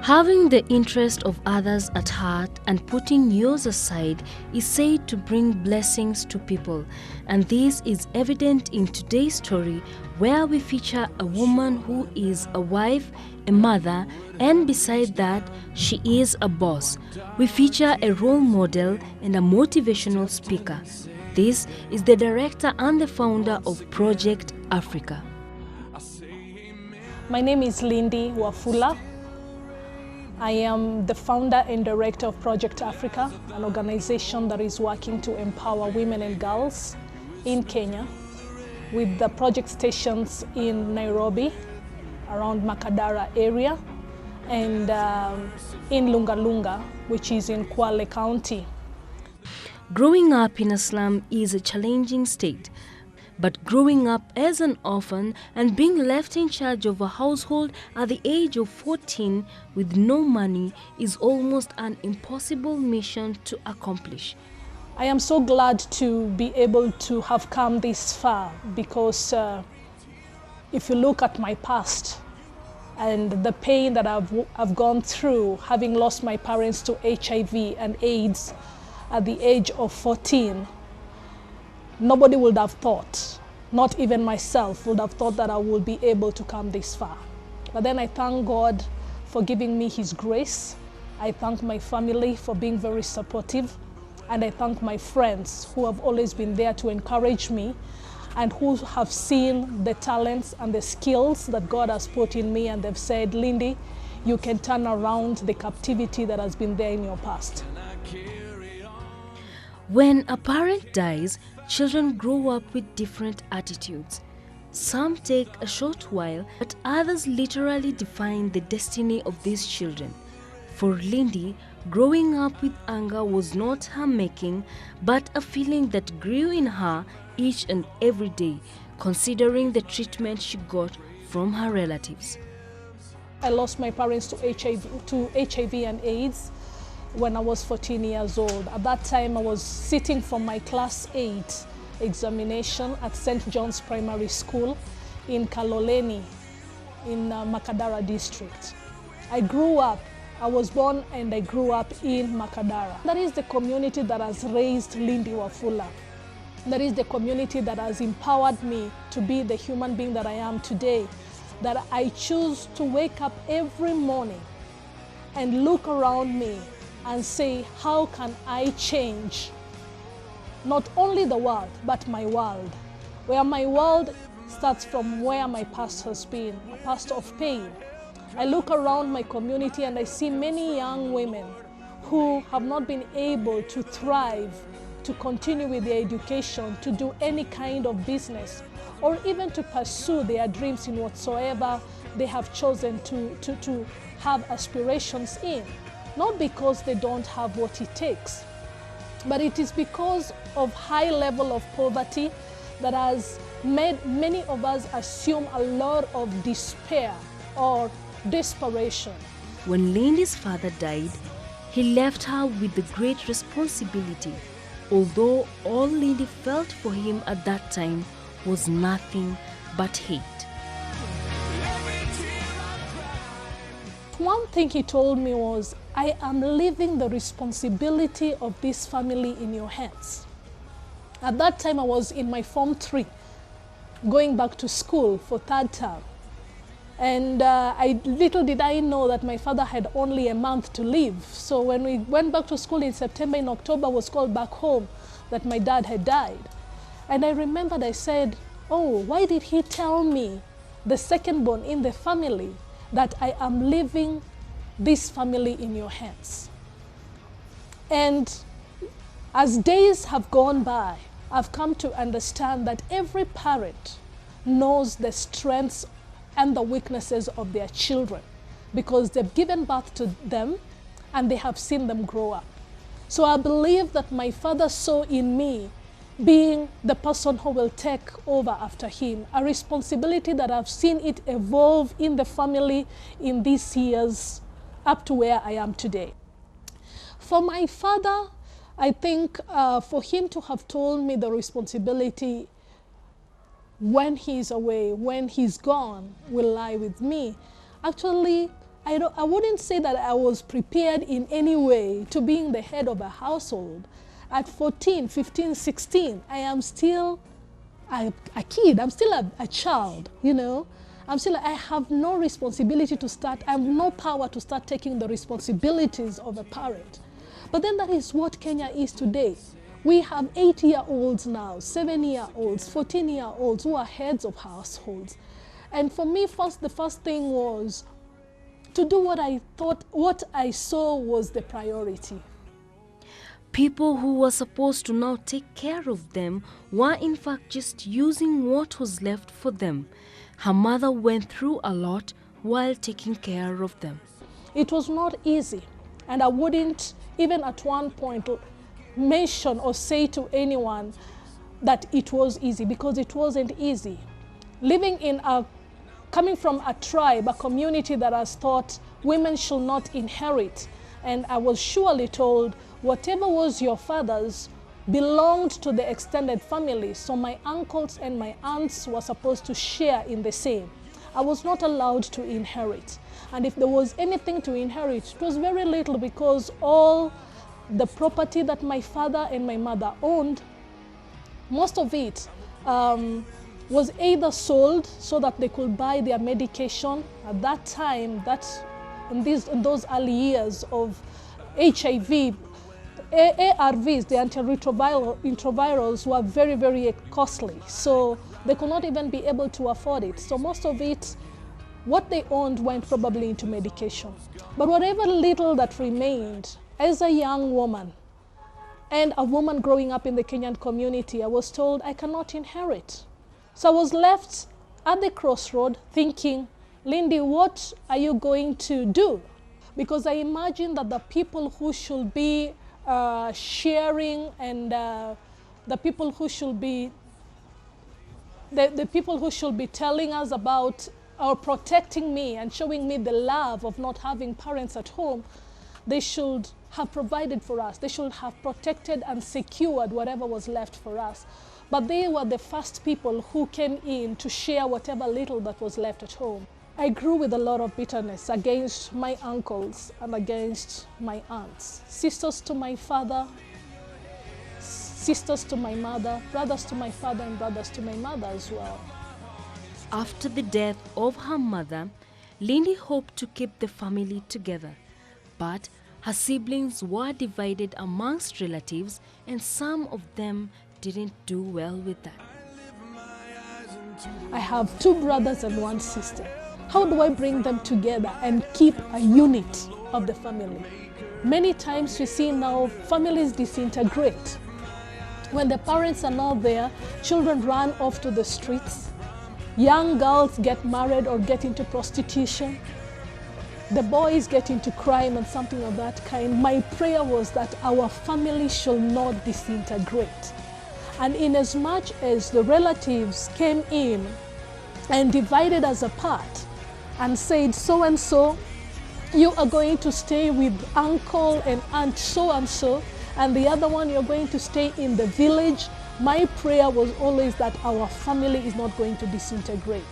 Having the interest of others at heart and putting yours aside is said to bring blessings to people, and this is evident in today's story, where we feature a woman who is a wife, a mother, and beside that, she is a boss. We feature a role model and a motivational speaker. This is the director and the founder of Project Africa. My name is Lindy Wafula. I am the founder and director of Project Africa, an organization that is working to empower women and girls in Kenya, with the project stations in Nairobi, around Makadara area, and in Lungalunga, which is in Kwale County. Growing up in a slum is a challenging state. But growing up as an orphan and being left in charge of a household at the age of 14 with no money is almost an impossible mission to accomplish. I am so glad to be able to have come this far because if you look at my past and the pain that I've gone through, having lost my parents to HIV and AIDS at the age of 14, nobody would have thought, not even myself, would have thought that I would be able to come this far. But then I thank God for giving me His grace. I thank my family for being very supportive. And I thank my friends who have always been there to encourage me and who have seen the talents and the skills that God has put in me, and they've said, Lindy, you can turn around the captivity that has been there in your past. When a parent dies, children grow up with different attitudes. Some take a short while, but others literally define the destiny of these children. For Lindy, growing up with anger was not her making, but a feeling that grew in her each and every day, considering the treatment she got from her relatives. I lost my parents to HIV and AIDS when I was 14 years old. At that time, I was sitting for my Class 8 examination at St. John's Primary School in Kaloleni in Makadara district. I was born and I grew up in Makadara. That is the community that has raised Lindy Wafula. That is the community that has empowered me to be the human being that I am today. That I choose to wake up every morning and look around me and say, how can I change not only the world, but my world? Where my world starts from where my past has been, a past of pain. I look around my community and I see many young women who have not been able to thrive, to continue with their education, to do any kind of business, or even to pursue their dreams in whatsoever they have chosen to have aspirations in. Not because they don't have what it takes, but it is because of high level of poverty that has made many of us assume a lot of despair or desperation. When Lindy's father died, he left her with the great responsibility, although all Lindy felt for him at that time was nothing but hate. One thing he told me was, I am leaving the responsibility of this family in your hands. At that time, I was in my Form 3, going back to school for third term. And little did I know that my father had only a month to live. So when we went back to school in September, in October, I was called back home that my dad had died. And I remembered, I said, oh, why did he tell me, the second born in the family, that I am leaving this family in your hands? And as days have gone by, I've come to understand that every parent knows the strengths and the weaknesses of their children because they've given birth to them and they have seen them grow up. So I believe that my father saw in me being the person who will take over after him, a responsibility that I've seen it evolve in the family in these years up to where I am today. For my father, I think for him to have told me the responsibility when he's away, when he's gone, will lie with me. Actually, I wouldn't say that I was prepared in any way to being the head of a household. At 14, 15, 16, I am still a kid. I'm still a child, you know. I have no responsibility to start, I have no power to start taking the responsibilities of a parent. But then that is what Kenya is today. We have 8-year-olds now, 7-year-olds, 14-year-olds who are heads of households. And for me, the first thing was to do what I saw was the priority. People who were supposed to now take care of them were in fact just using what was left for them. Her mother went through a lot while taking care of them. It was not easy, and I wouldn't even at one point mention or say to anyone that it was easy, because it wasn't easy. Coming from a tribe, a community that has thought women should not inherit, and I was surely told whatever was your father's belonged to the extended family, so my uncles and my aunts were supposed to share in the same. I was not allowed to inherit, and if there was anything to inherit, it was very little, because all the property that my father and my mother owned, most of it was either sold so that they could buy their medication. At that time, in those early years of HIV, ARVs, the antiretrovirals, were very, very costly. So they could not even be able to afford it. So most of it, what they owned, went probably into medication. But whatever little that remained, as a young woman and a woman growing up in the Kenyan community, I was told I cannot inherit. So I was left at the crossroad thinking, Lindy, what are you going to do? Because I imagined that the people who should be sharing and the people who should be telling us about or protecting me and showing me the love of not having parents at home, they should have provided for us. They should have protected and secured whatever was left for us. But they were the first people who came in to share whatever little that was left at home. I grew with a lot of bitterness against my uncles and against my aunts. Sisters to my father, sisters to my mother, brothers to my father, and brothers to my mother as well. After the death of her mother, Lindy hoped to keep the family together. But her siblings were divided amongst relatives, and some of them didn't do well with that. I have 2 brothers and 1 sister. How do I bring them together and keep a unit of the family? Many times we see now families disintegrate. When the parents are not there, children run off to the streets. Young girls get married or get into prostitution. The boys get into crime and something of that kind. My prayer was that our family shall not disintegrate. And inasmuch as the relatives came in and divided us apart and said, so and so, you are going to stay with uncle and aunt so and so, and the other one you're going to stay in the village, my prayer was always that our family is not going to disintegrate.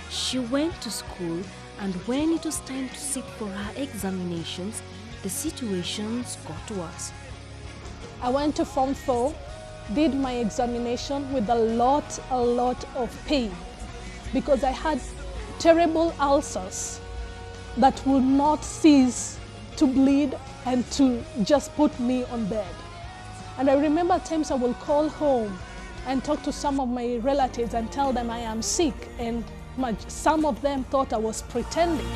She went to school, and when it was time to sit for her examinations, the situations got worse. I went to Form 4, did my examination with a lot of pain, because I had terrible ulcers that would not cease to bleed and to just put me on bed. And I remember times I will call home and talk to some of my relatives and tell them I am sick, and some of them thought I was pretending.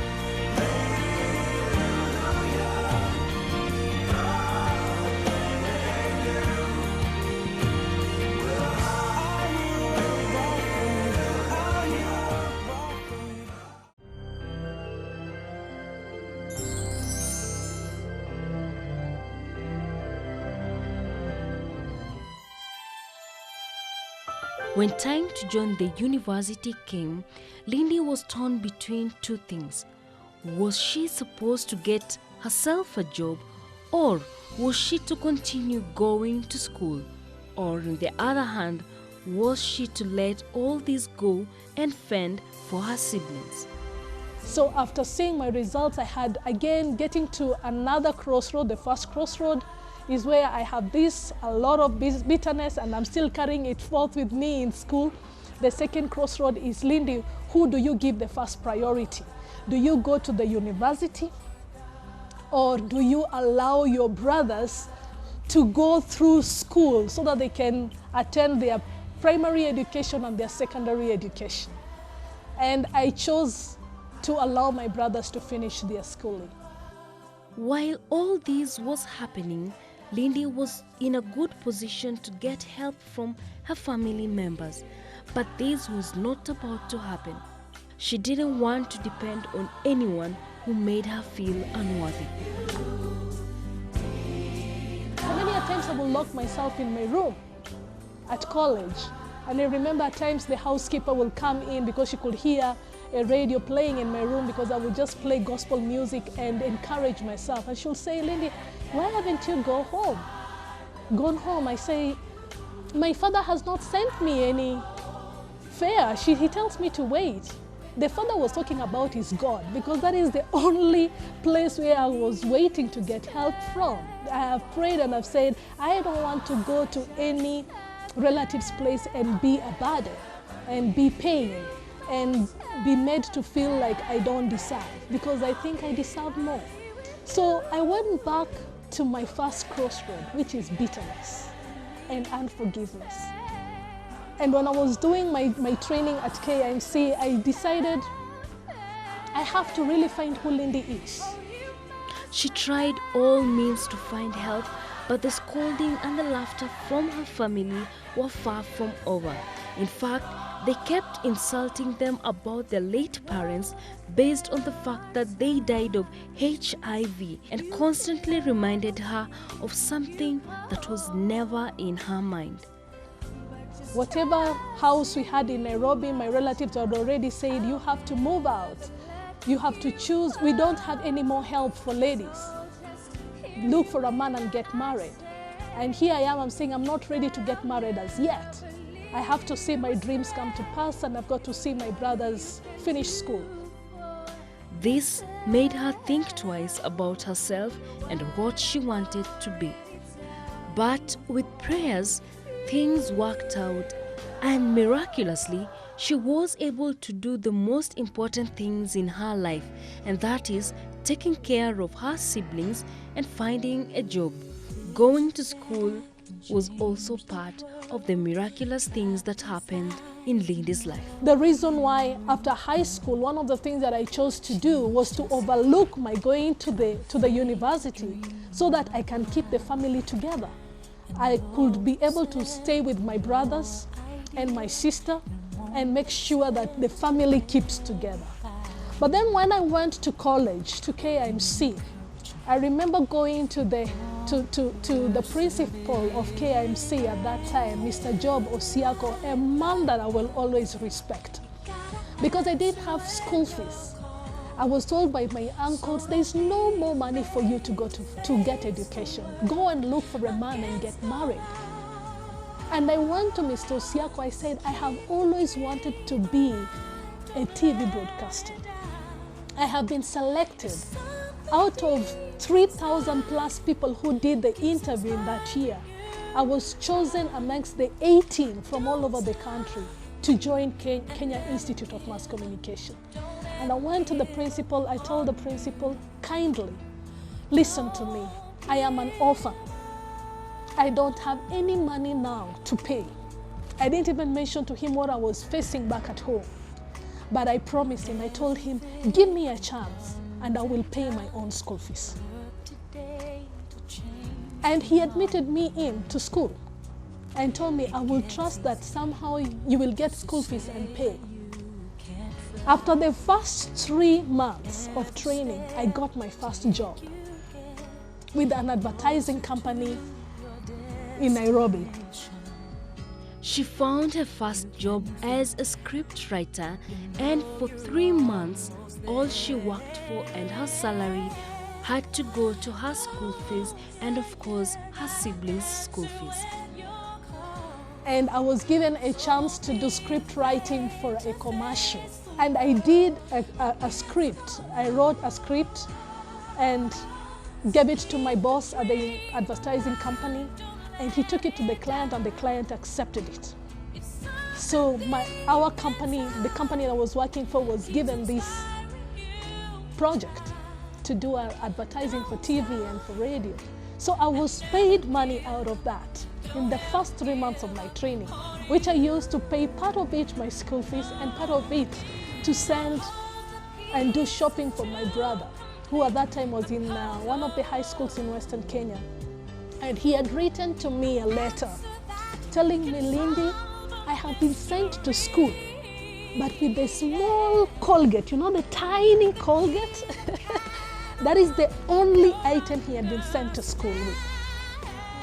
When time to join the university came, Lindy was torn between 2 things. Was she supposed to get herself a job, or was she to continue going to school? Or on the other hand, was she to let all this go and fend for her siblings? So after seeing my results, I had again getting to another crossroad. The first crossroad is where I have a lot of bitterness, and I'm still carrying it forth with me in school. The second crossroad is, Lindy, who do you give the first priority? Do you go to the university, or do you allow your brothers to go through school so that they can attend their primary education and their secondary education? And I chose to allow my brothers to finish their schooling. While all this was happening, Lindy was in a good position to get help from her family members. But this was not about to happen. She didn't want to depend on anyone who made her feel unworthy. Many times I will lock myself in my room at college. And I remember at times the housekeeper will come in because she could hear a radio playing in my room, because I would just play gospel music and encourage myself. And she'll say, Lindy, why haven't you gone home? I say, my father has not sent me any fare. He tells me to wait. The father was talking about his God, because that is the only place where I was waiting to get help from. I have prayed and I've said, I don't want to go to any relative's place and be a burden and be pain and be made to feel like I don't deserve, because I think I deserve more. So I went back to my first crossroad, which is bitterness and unforgiveness. And when I was doing my training at KIMC, I decided I have to really find who Lindy is. She tried all means to find help, but the scolding and the laughter from her family were far from over. In fact, they kept insulting them about their late parents based on the fact that they died of HIV, and constantly reminded her of something that was never in her mind. Whatever house we had in Nairobi, my relatives had already said, you have to move out. You have to choose. We don't have any more help for ladies. Look for a man and get married. And here I am, I'm saying I'm not ready to get married as yet. I have to see my dreams come to pass, and I've got to see my brothers finish school. This made her think twice about herself and what she wanted to be. But with prayers, things worked out, and miraculously, she was able to do the most important things in her life, and that is taking care of her siblings and finding a job. Going to school was also part of the miraculous things that happened in Lindy's life. The reason why after high school, one of the things that I chose to do was to overlook my going to the university so that I can keep the family together. I could be able to stay with my brothers and my sister and make sure that the family keeps together. But then when I went to college, to KIMC, I remember going to the principal of KIMC at that time, Mr. Job Osiako, a man that I will always respect, because I didn't have school fees. I was told by my uncles, there's no more money for you to go to get education. Go and look for a man and get married. And I went to Mr. Osiako, I said, I have always wanted to be a TV broadcaster. I have been selected out of 3,000 plus people who did the interview in that year. I was chosen amongst the 18 from all over the country to join Kenya Institute of Mass Communication. And I went to the principal, I told the principal, kindly, listen to me. I am an orphan. I don't have any money now to pay. I didn't even mention to him what I was facing back at home. But I promised him, I told him, give me a chance and I will pay my own school fees. And he admitted me into school and told me, I will trust that somehow you will get school fees and pay. After the first 3 months of training, I got my first job with an advertising company in Nairobi. She found her first job as a script writer, and for 3 months, all she worked for and her salary had to go to her school fees and, of course, her siblings' school fees. And I was given a chance to do script writing for a commercial. And I did a script. I wrote a script and gave it to my boss at the advertising company, and he took it to the client, and the client accepted it. So our company, the company I was working for, was given this project to do our advertising for TV and for radio. So I was paid money out of that in the first 3 months of my training, which I used to pay part of it my school fees and part of it to send and do shopping for my brother, who at that time was in one of the high schools in Western Kenya. And he had written to me a letter telling me, Lindy, I have been sent to school, but with a small Colgate, you know, the tiny Colgate? That is the only item he had been sent to school with.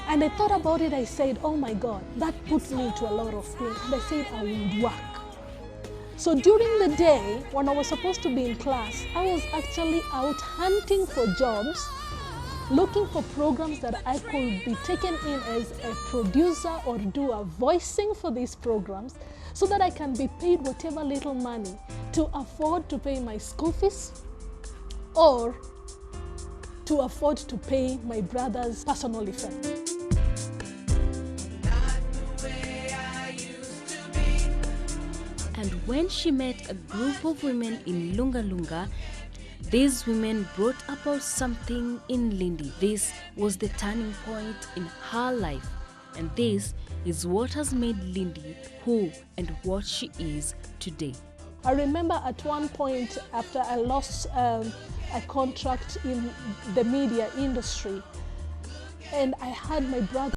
And I thought about it, I said, oh my God, that put me into a lot of pain. And I said, I would work. So during the day, when I was supposed to be in class, I was actually out hunting for jobs, looking for programs that I could be taken in as a producer or do a voicing for these programs so that I can be paid whatever little money to afford to pay my school fees or to afford to pay my brother's personal effect. And when she met a group of women in Lunga Lunga, these women brought about something in Lindy. This was the turning point in her life. And this is what has made Lindy who and what she is today. I remember at one point after I lost a contract in the media industry, and I had my brother